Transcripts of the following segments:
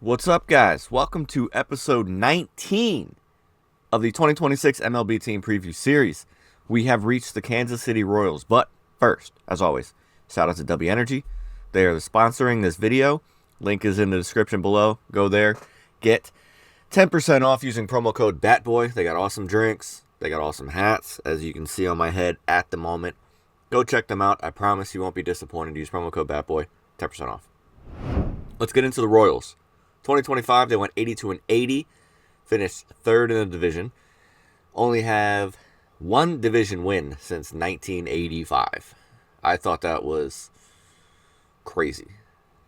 What's up, guys? Welcome to episode 19 of the 2026 MLB Team Preview Series. We have reached the Kansas City Royals, but first, as always, shout out to W Energy. They are sponsoring this video. Link is in the description below. Go there, get 10% off using promo code BATBOY. They got awesome drinks. They got awesome hats, as you can see on my head at the moment. Go check them out. I promise you won't be disappointed. Use promo code BATBOY, 10% off. Let's get into the Royals. 2025, they went 82-80, finished third in the division. Only have one division win since 1985. I thought that was crazy.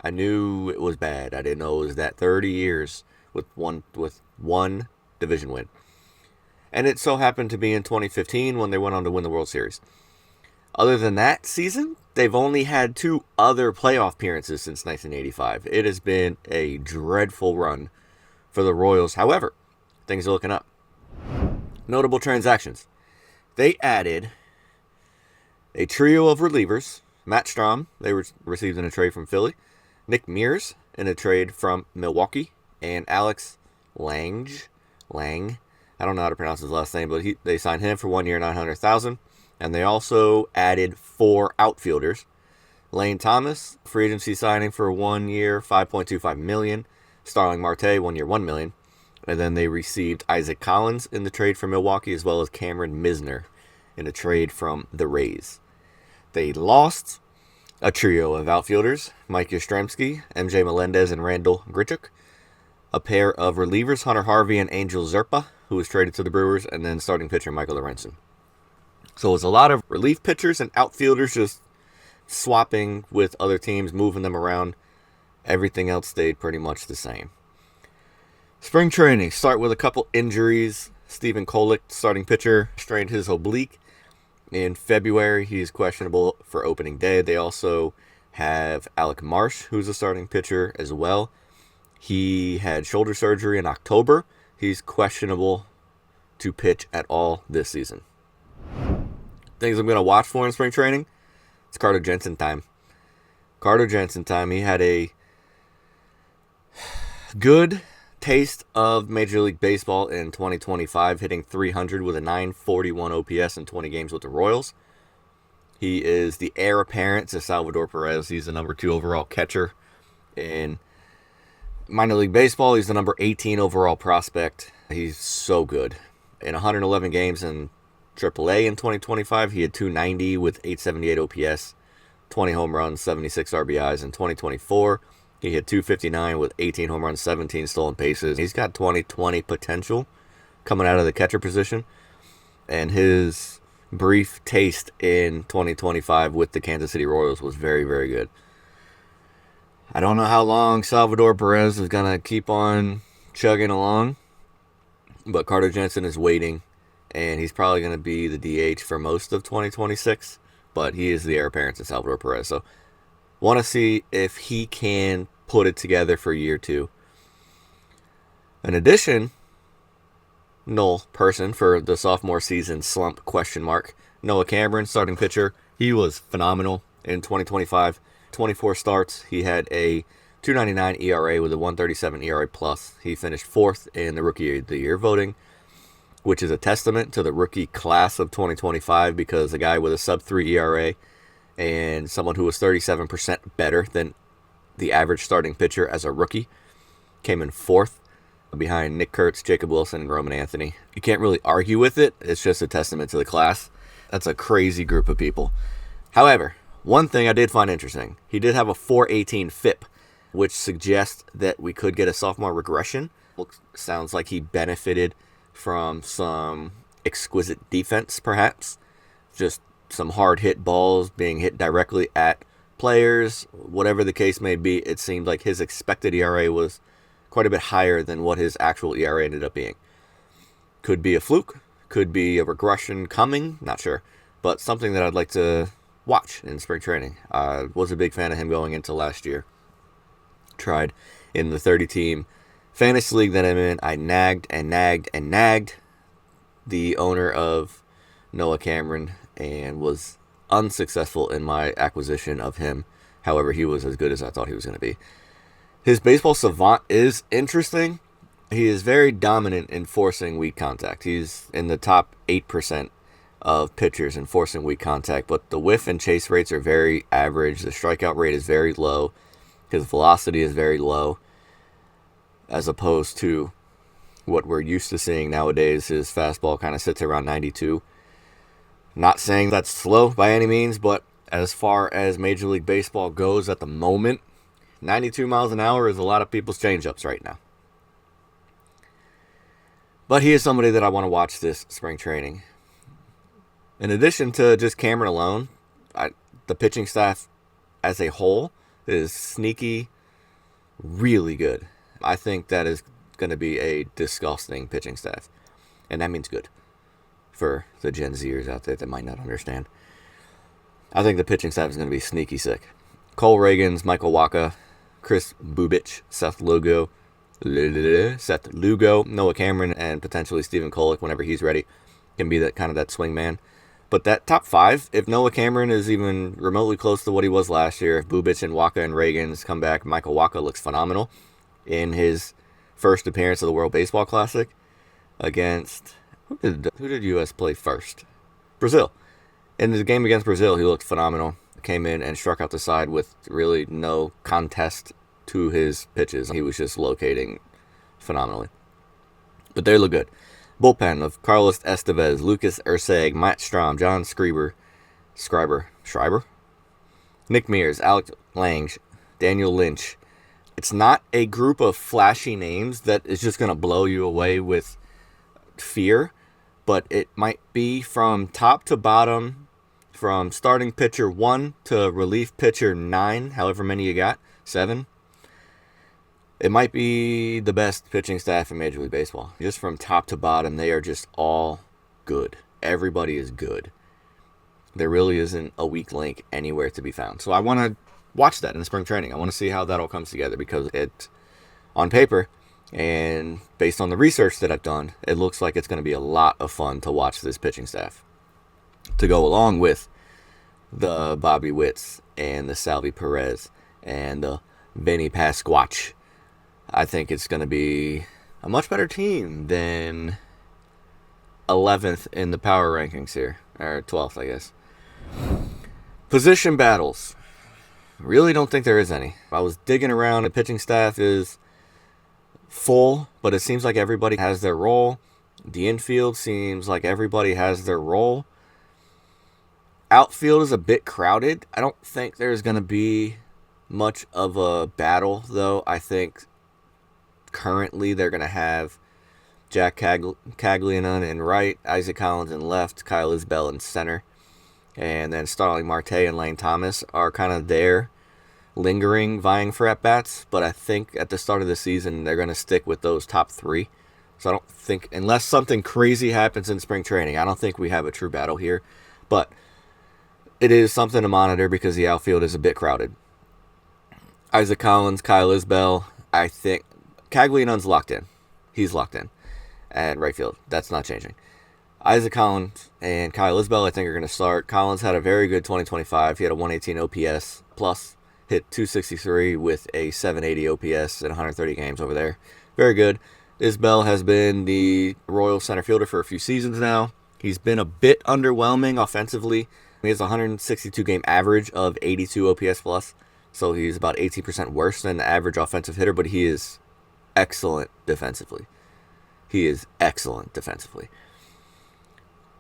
I knew it was bad. I didn't know it was that 30 years with one division win. And it so happened to be in 2015 when they went on to win the World Series. Other than that season, they've only had two other playoff appearances since 1985. It has been a dreadful run for the Royals. However, things are looking up. Notable transactions. They added a trio of relievers. Matt Strahm, they received in a trade from Philly. Nick Mears in a trade from Milwaukee. And Alex Lang. I don't know how to pronounce his last name, but they signed him for 1 year, $900,000. And they also added four outfielders. Lane Thomas, free agency signing for 1 year, $5.25 million. Starling Marte, 1 year, $1 million. And then they received Isaac Collins in the trade from Milwaukee, as well as Cameron Misner in a trade from the Rays. They lost a trio of outfielders, Mike Yastrzemski, MJ Melendez, and Randall Grichuk. A pair of relievers, Hunter Harvey and Angel Zerpa, who was traded to the Brewers, and then starting pitcher Michael Lorenzen. So it was a lot of relief pitchers and outfielders just swapping with other teams, moving them around. Everything else stayed pretty much the same. Spring training, start with a couple injuries. Stephen Kolek, starting pitcher, strained his oblique in February. He's questionable for opening day. They also have Alec Marsh, who's a starting pitcher as well. He had shoulder surgery in October. He's questionable to pitch at all this season. Things I'm going to watch for in spring training, it's Carter Jensen time. He had a good taste of Major League Baseball in 2025, hitting 300 with a 941 OPS in 20 games with the Royals. He is the heir apparent to Salvador Perez. He's the number 2 overall catcher in minor league baseball. He's the number 18 overall prospect. He's so good. In 111 games in AAA in 2025, he had 290 with 878 OPS, 20 home runs, 76 RBIs. In 2024, he hit 259 with 18 home runs, 17 stolen bases. He's got 2020 potential coming out of the catcher position, and his brief taste in 2025 with the Kansas City Royals was very, very good. I don't know how long Salvador Perez is going to keep on chugging along, but Carter Jensen is waiting. And he's probably going to be the DH for most of 2026. But he is the heir apparent to Salvador Perez. So want to see if he can put it together for year 2. In addition, null person for the sophomore season slump ? Noah Cameron, starting pitcher. He was phenomenal in 2025. 24 starts. He had a 2.99 ERA with a 1.37 ERA plus. He finished 4th in the Rookie of the Year voting, which is a testament to the rookie class of 2025, because a guy with a sub-3 ERA and someone who was 37% better than the average starting pitcher as a rookie came in 4th behind Nick Kurtz, Jacob Wilson, and Roman Anthony. You can't really argue with it. It's just a testament to the class. That's a crazy group of people. However, one thing I did find interesting, he did have a 4.18 FIP, which suggests that we could get a sophomore regression. Sounds like he benefited from some exquisite defense, perhaps. Just some hard hit balls being hit directly at players. Whatever the case may be, it seemed like his expected ERA was quite a bit higher than what his actual ERA ended up being. Could be a fluke, could be a regression coming, not sure. But something that I'd like to watch in spring training. I was a big fan of him going into last year. Tried in the 30-team fantasy league that I'm in. I nagged the owner of Noah Cameron and was unsuccessful in my acquisition of him. However, he was as good as I thought he was going to be. His baseball savant is interesting. He is very dominant in forcing weak contact. He's in the top 8% of pitchers in forcing weak contact, but the whiff and chase rates are very average. The strikeout rate is very low. His velocity is very low, as opposed to what we're used to seeing nowadays. His fastball kind of sits around 92. Not saying that's slow by any means, but as far as Major League Baseball goes at the moment, 92 miles an hour is a lot of people's changeups right now. But he is somebody that I want to watch this spring training. In addition to just Cameron alone, the pitching staff as a whole is sneaky, really good. I think that is going to be a disgusting pitching staff. And that means good for the Gen Zers out there that might not understand. I think the pitching staff is going to be sneaky sick. Cole Reagans, Michael Wacha, Chris Bubich, Seth Lugo, Noah Cameron, and potentially Stephen Kolek whenever he's ready, can be that swing man. But that top five, if Noah Cameron is even remotely close to what he was last year, if Bubich and Wacha and Reagans come back, Michael Wacha looks phenomenal in his first appearance of the World Baseball Classic against, who did U.S. play first? Brazil. In the game against Brazil, he looked phenomenal. Came in and struck out the side with really no contest to his pitches. He was just locating phenomenally. But they look good. Bullpen of Carlos Estevez, Lucas Erceg, Matt Strahm, John Schreiber, Nick Mears, Alex Lange, Daniel Lynch. It's not a group of flashy names that is just going to blow you away with fear, but it might be from top to bottom, from starting pitcher 1 to relief pitcher 9, however many you got, 7. It might be the best pitching staff in Major League Baseball. Just from top to bottom, they are just all good. Everybody is good. There really isn't a weak link anywhere to be found. So I want to watch that in spring training. I want to see how that all comes together, because it, on paper and based on the research that I've done, it looks like it's going to be a lot of fun to watch this pitching staff, to go along with the Bobby Witts and the Salvi Perez and the Benny Pasquach. I think it's going to be a much better team than 11th in the power rankings here, or 12th, I guess. Position battles. Really don't think there is any. I was digging around. The pitching staff is full, but it seems like everybody has their role. The infield seems like everybody has their role. Outfield is a bit crowded. I don't think there's going to be much of a battle, though. I think currently they're going to have Jack Caglianone in right, Isaac Collins in left, Kyle Isbell in center, and then Starling Marte and Lane Thomas are kind of there, lingering, vying for at-bats. But I think at the start of the season, they're going to stick with those top 3. So I don't think, unless something crazy happens in spring training, I don't think we have a true battle here. But it is something to monitor because the outfield is a bit crowded. Isaac Collins, Kyle Isbell, I think Caglianone's locked in. He's locked in at right field. That's not changing. Isaac Collins and Kyle Isbell, I think, are going to start. Collins had a very good 2025. He had a 118 OPS plus, hit 263 with a 780 OPS in 130 games over there. Very good. Isbell has been the Royal center fielder for a few seasons now. He's been a bit underwhelming offensively. He has a 162 game average of 82 OPS plus, so he's about 18% worse than the average offensive hitter, but he is excellent defensively.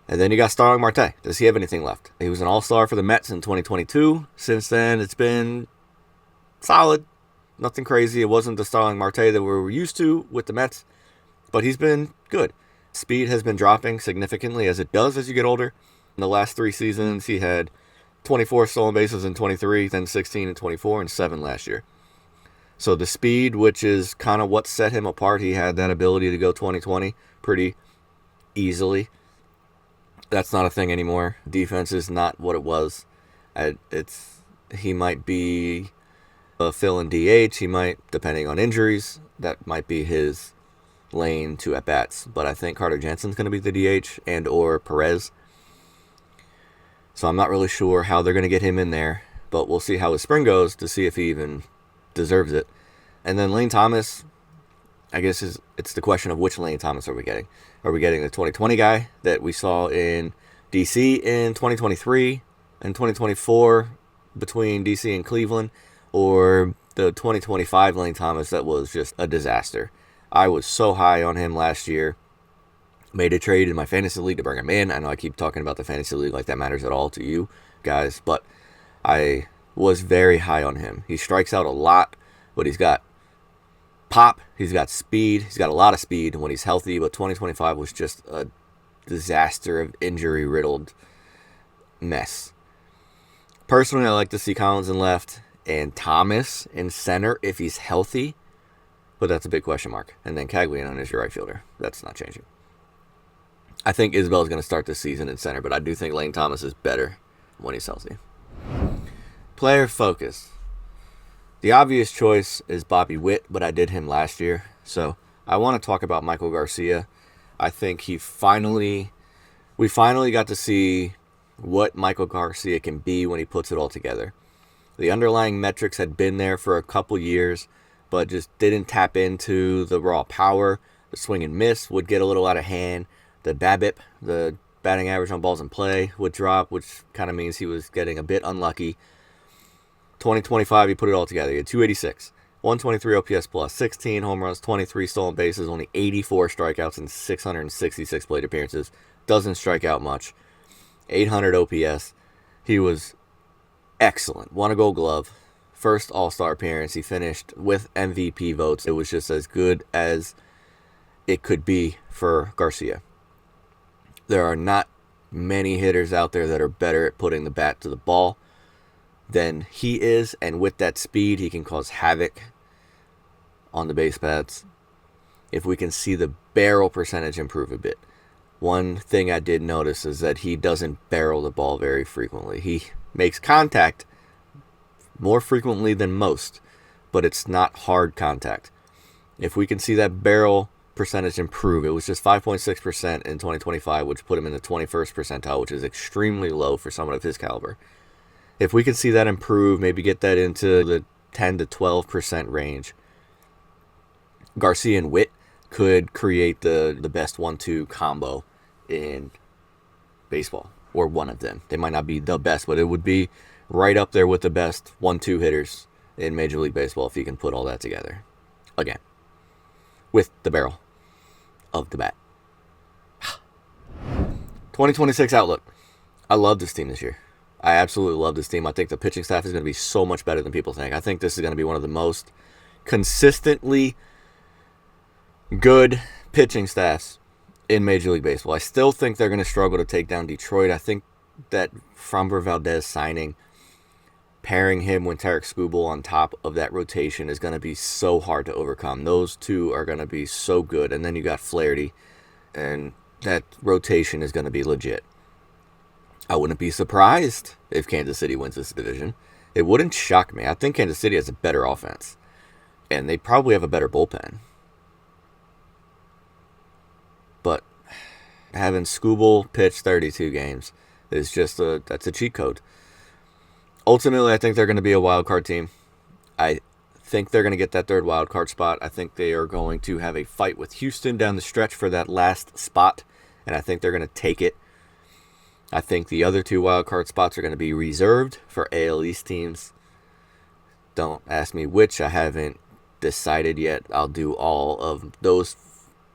And then you got Starling Marte. Does he have anything left? He was an all-star for the Mets in 2022. Since then, it's been solid. Nothing crazy. It wasn't the Starling Marte that we were used to with the Mets, but he's been good. Speed has been dropping significantly, as it does as you get older. In the last 3 seasons, he had 24 stolen bases in 23, then 16 in 24, and 7 last year. So the speed, which is kind of what set him apart, he had that ability to go 20-20 pretty easily. That's not a thing anymore. Defense is not what it was. He might be a fill-in DH. He might, depending on injuries, that might be his lane to at-bats. But I think Carter Jensen's going to be the DH and or Perez. So I'm not really sure how they're going to get him in there. But we'll see how his spring goes to see if he even deserves it. And then Lane Thomas, I guess it's the question of which Lane Thomas are we getting? Are we getting the 2020 guy that we saw in DC in 2023 and 2024 between DC and Cleveland, or the 2025 Lane Thomas that was just a disaster? I was so high on him last year. Made a trade in my fantasy league to bring him in. I know I keep talking about the fantasy league like that matters at all to you guys, but I was very high on him. He strikes out a lot, but he's got pop, he's got speed, he's got a lot of speed when he's healthy, but 2025 was just a disaster of injury-riddled mess. Personally, I like to see Collins in left and Thomas in center if he's healthy, but that's a big question mark. And then Caglianone is your right fielder. That's not changing. I think Isbell's going to start this season in center, but I do think Lane Thomas is better when he's healthy. Player focus. The obvious choice is Bobby Witt, but I did him last year. So I want to talk about Michael Garcia. I think we finally got to see what Michael Garcia can be when he puts it all together. The underlying metrics had been there for a couple years, but just didn't tap into the raw power. The swing and miss would get a little out of hand. The BABIP, the batting average on balls in play, would drop, which kind of means he was getting a bit unlucky. 2025, he put it all together. He had 286, 123 OPS plus, 16 home runs, 23 stolen bases, only 84 strikeouts, and 666 plate appearances. Doesn't strike out much. 800 OPS. He was excellent. Won a Gold Glove. First All-Star appearance. He finished with MVP votes. It was just as good as it could be for Garcia. There are not many hitters out there that are better at putting the bat to the ball than he is, and with that speed, he can cause havoc on the base paths. If we can see the barrel percentage improve a bit. One thing I did notice is that he doesn't barrel the ball very frequently. He makes contact more frequently than most, but it's not hard contact. If we can see that barrel percentage improve, it was just 5.6% in 2025, which put him in the 21st percentile, which is extremely low for someone of his caliber. If we could see that improve, maybe get that into the 10 to 12% range, Garcia and Witt could create the best 1-2 combo in baseball, or one of them. They might not be the best, but it would be right up there with the best 1-2 hitters in Major League Baseball if you can put all that together. Again, with the barrel of the bat. 2026 outlook. I love this team this year. I absolutely love this team. I think the pitching staff is going to be so much better than people think. I think this is going to be one of the most consistently good pitching staffs in Major League Baseball. I still think they're going to struggle to take down Detroit. I think that Framber Valdez signing, pairing him with Tarek Skubal on top of that rotation, is going to be so hard to overcome. Those two are going to be so good. And then you got Flaherty, and that rotation is going to be legit. I wouldn't be surprised if Kansas City wins this division. It wouldn't shock me. I think Kansas City has a better offense, and they probably have a better bullpen. But having Skubal pitch 32 games is that's a cheat code. Ultimately, I think they're going to be a wild card team. I think they're going to get that third wild card spot. I think they are going to have a fight with Houston down the stretch for that last spot, and I think they're going to take it. I think the other two wild card spots are going to be reserved for AL East teams. Don't ask me which. I haven't decided yet. I'll do all of those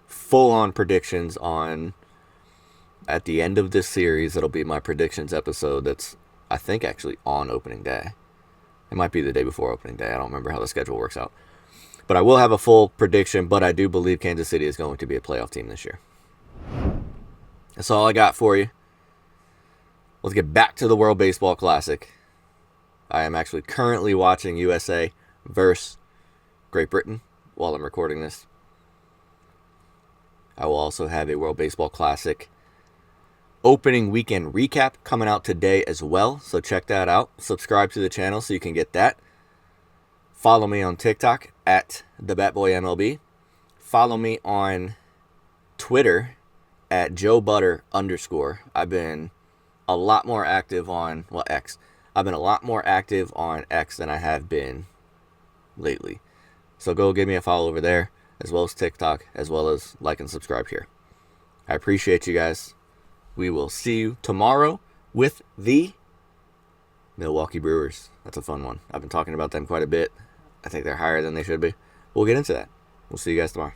full-on predictions at the end of this series. It'll be my predictions episode that's, I think, actually on opening day. It might be the day before opening day. I don't remember how the schedule works out. But I will have a full prediction, but I do believe Kansas City is going to be a playoff team this year. That's all I got for you. Let's get back to the World Baseball Classic. I am actually currently watching USA versus Great Britain while I'm recording this. I will also have a World Baseball Classic opening weekend recap coming out today as well, so check that out. Subscribe to the channel so you can get that. Follow me on TikTok at TheBatBoyMLB. Follow me on Twitter at JoeButter_. I've been a lot more active on, X. I've been a lot more active on X than I have been lately. So go give me a follow over there, as well as TikTok, as well as like and subscribe here. I appreciate you guys. We will see you tomorrow with the Milwaukee Brewers. That's a fun one. I've been talking about them quite a bit. I think they're higher than they should be. We'll get into that. We'll see you guys tomorrow.